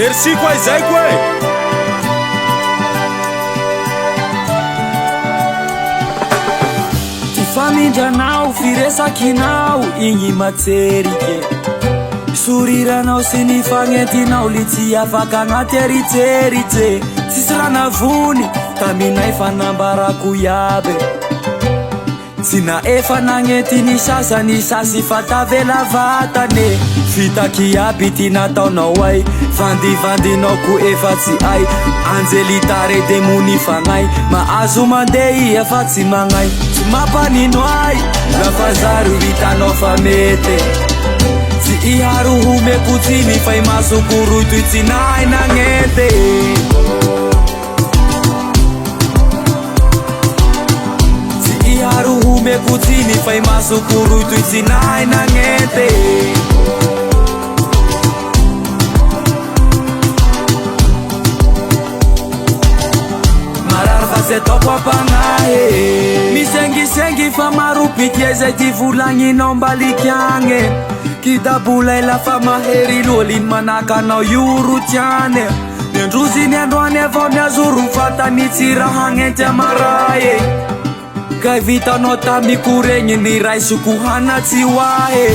Merci kwa zay kwa Famindranao firesakinao igny matserike Soriranao sy ny fagnentinao li tsy afaka agnaty eritseritsy Tsisy ranavony taminay fanambarako iaby Tsy na efa nagnety ny sasany sasy fa tavela vatane Fitaky aby ty nataonao ay Vandivandinao ko efa tsy ay Anjelitare demoni fagnay Mahazo mandeha efa tsy magnay Tsy mampanino ay Lafa zary vitanao fa mete Tsy iharo homekutsiny Fay masokorotoy tsy nay nagnete Iharo homekutsiny Fay masokorotoy tsy nay nagnete Ataoko apagnahy Misengisengy fa maropity zay ty volagninao mbaliky agny Kidabolay lafa mahery loliny manakanao io tiane Niandrozy ny androany avao niazoro fatany tsy raha agnenty amaray Kay vitanao tamiko regny ny ray sokohana tsy hoahe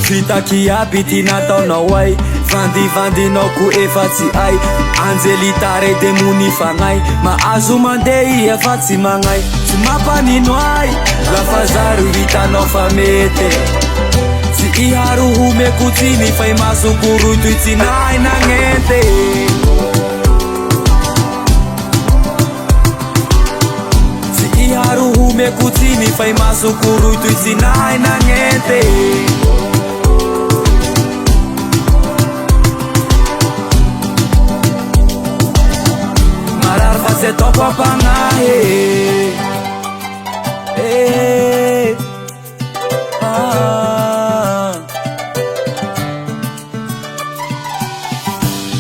Fitaky aby ty nataonao ay Vandivandinao ko efa tsy ay Anjelitare demoni fagnay Mahazo mandeha efa tsy magnay Tsy mampanino ay Lafa zary vitanao fa mete Tsy iharo homekutsiny Fay masokorotoy tsy nay nagnete Tsy iharo homekutsiny Fay masokorotoy tsy nay nagnete Ataoko apagnahy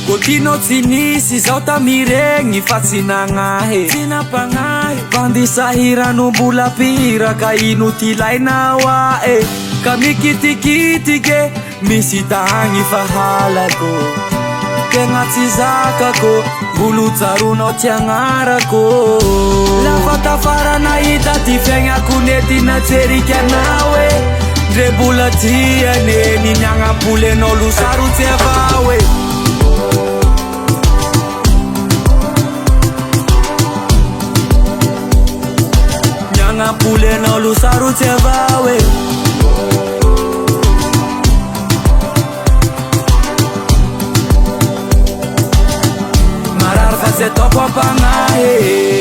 Kotinao tsy nisy zao tamiregny fa tsy nagnahy Tsy napagnahy Vandisahirano mbola pira ka ino tilainao ae Ka mikitikitike misy tagny fa halako Tegna tsy zakako Bolo tsaronao ty agnarako Lafa tafara nahita ty fiaignako nety natseriky anao e Ndre bola tiane Niagnapolenao losarotsy avao e Niagnapolenao losarotsy avao e Ataoko apagnahy